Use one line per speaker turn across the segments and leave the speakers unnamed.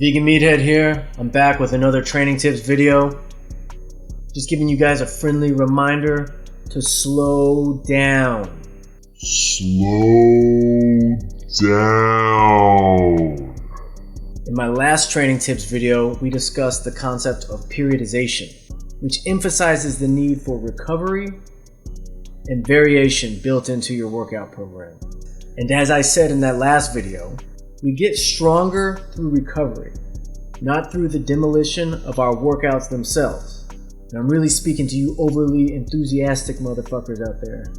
Vegan Meathead here. I'm back with another training tips video. Just giving you guys a friendly reminder to slow down.
Slow down.
In my last training tips video, we discussed the concept of periodization, which emphasizes the need for recovery and variation built into your workout program. And as I said in that last video, we get stronger through recovery, not through the demolition of our workouts themselves. And I'm really speaking to you overly enthusiastic motherfuckers out there.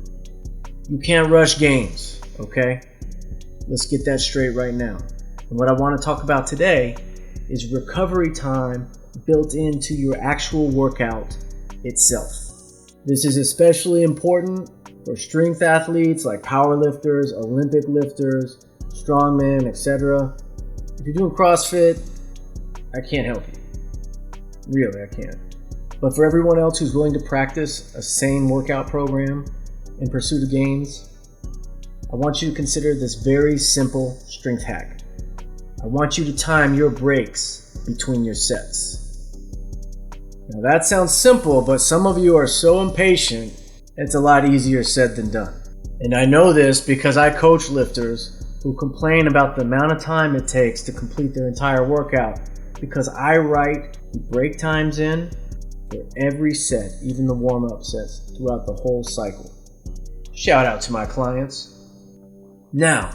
You can't rush gains, okay? Let's get that straight right now. And what I want to talk about today is recovery time built into your actual workout itself. This is especially important for strength athletes like powerlifters, Olympic lifters, strongmen, etc. If you're doing CrossFit, I can't help you. Really, I can't. But for everyone else who's willing to practice a sane workout program in pursuit of gains, I want you to consider this very simple strength hack. I want you to time your breaks between your sets. Now that sounds simple, but some of you are so impatient, it's a lot easier said than done. And I know this because I coach lifters who complain about the amount of time it takes to complete their entire workout because I write the break times in for every set, even the warm-up sets, throughout the whole cycle. Shout out to my clients. Now,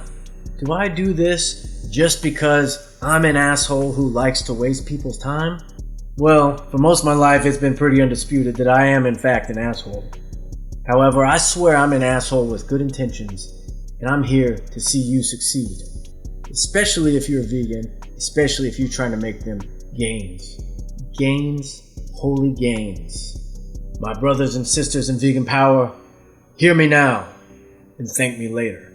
do I do this just because I'm an asshole who likes to waste people's time? Well, for most of my life, it's been pretty undisputed that I am in fact an asshole. However, I swear I'm an asshole with good intentions, and I'm here to see you succeed. Especially if you're a vegan, especially if you're trying to make them gains. Gains, holy gains. My brothers and sisters in vegan power, hear me now and thank me later.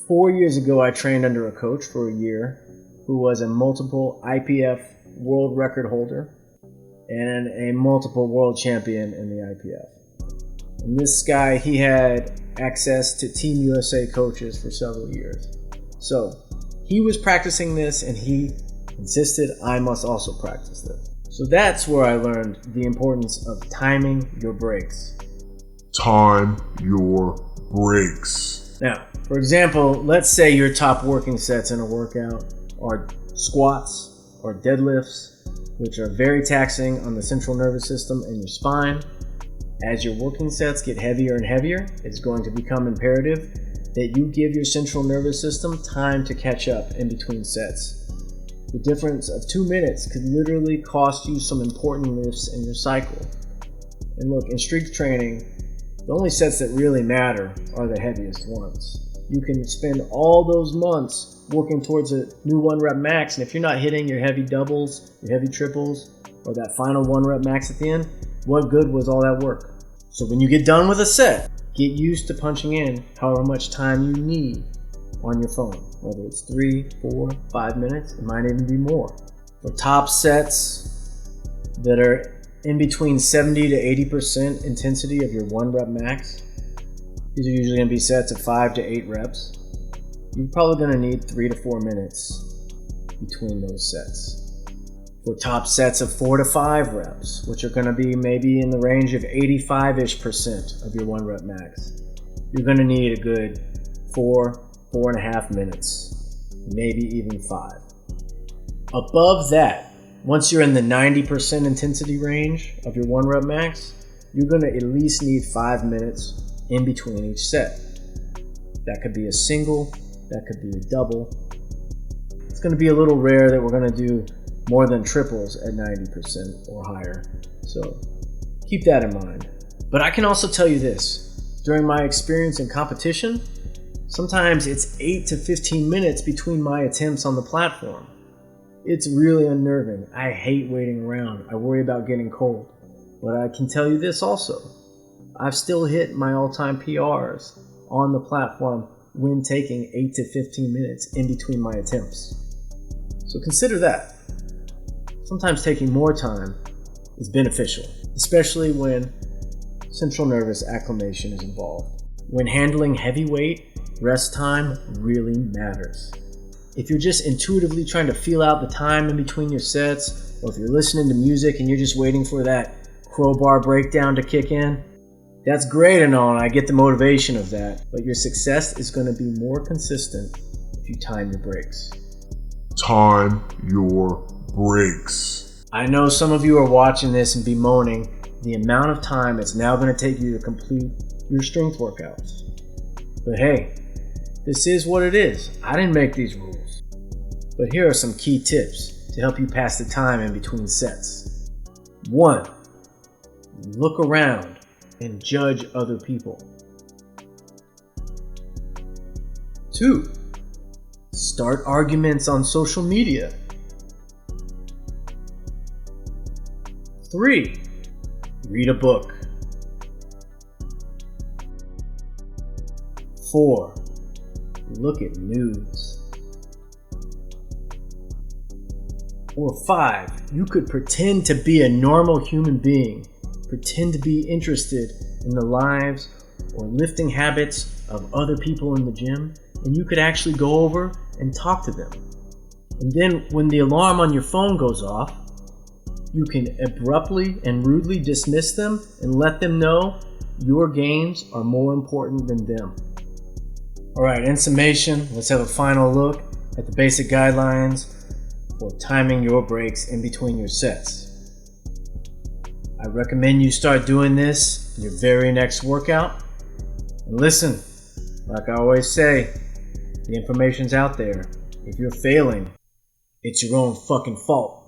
4 years ago, I trained under a coach for a year who was a multiple IPF world record holder and a multiple world champion in the IPF. And this guy, he had access to Team USA coaches for several years. So he was practicing this and he insisted I must also practice this. So that's where I learned the importance of timing your breaks.
Time your breaks.
Now, for example, let's say your top working sets in a workout are squats or deadlifts, which are very taxing on the central nervous system and your spine. As your working sets get heavier and heavier, it's going to become imperative that you give your central nervous system time to catch up in between sets. The difference of 2 minutes could literally cost you some important lifts in your cycle. And look, in strength training, the only sets that really matter are the heaviest ones. You can spend all those months working towards a new 1 rep max, and if you're not hitting your heavy doubles, your heavy triples, or that final 1 rep max at the end, what good was all that work? So when you get done with a set, get used to punching in however much time you need on your phone. Whether it's 3, 4, 5 minutes, it might even be more. For top sets that are in between 70 to 80% intensity of your 1 rep max, these are usually going to be sets of 5 to 8 reps. You're probably going to need 3 to 4 minutes between those sets. For top sets of 4 to 5 reps, which are going to be maybe in the range of 85-ish% of your 1 rep max, you're going to need a good 4.5 minutes, maybe even 5. Above that, once you're in the 90% intensity range of your 1 rep max, you're going to at least need 5 minutes in between each set. That could be a single, that could be a double. It's going to be a little rare that we're going to do more than triples at 90% or higher. So keep that in mind. But I can also tell you this, during my experience in competition, sometimes it's 8 to 15 minutes between my attempts on the platform. It's really unnerving. I hate waiting around. I worry about getting cold. But I can tell you this also, I've still hit my all-time PRs on the platform when taking 8 to 15 minutes in between my attempts. So consider that. Sometimes taking more time is beneficial, especially when central nervous acclimation is involved. When handling heavy weight, rest time really matters. if you're just intuitively trying to feel out the time in between your sets, or if you're listening to music and you're just waiting for that crowbar breakdown to kick in, that's great and all, and I get the motivation of that, but your success is going to be more consistent if you time your breaks.
Time your breaks.
I know some of you are watching this and bemoaning the amount of time it's now going to take you to complete your strength workouts. But hey, this is what it is. I didn't make these rules. But here are some key tips to help you pass the time in between sets. 1. Look around and judge other people. 2. Start arguments on social media. 3. Read a book. 4. Look at news. Or 5. You could pretend to be a normal human being. Pretend to be interested in the lives or lifting habits of other people in the gym, and you could actually go over and talk to them. And then when the alarm on your phone goes off, you can abruptly and rudely dismiss them and let them know your gains are more important than them. Alright, in summation, let's have a final look at the basic guidelines for timing your breaks in between your sets. I recommend you start doing this in your very next workout. And listen, like I always say, the information's out there. If you're failing, it's your own fucking fault.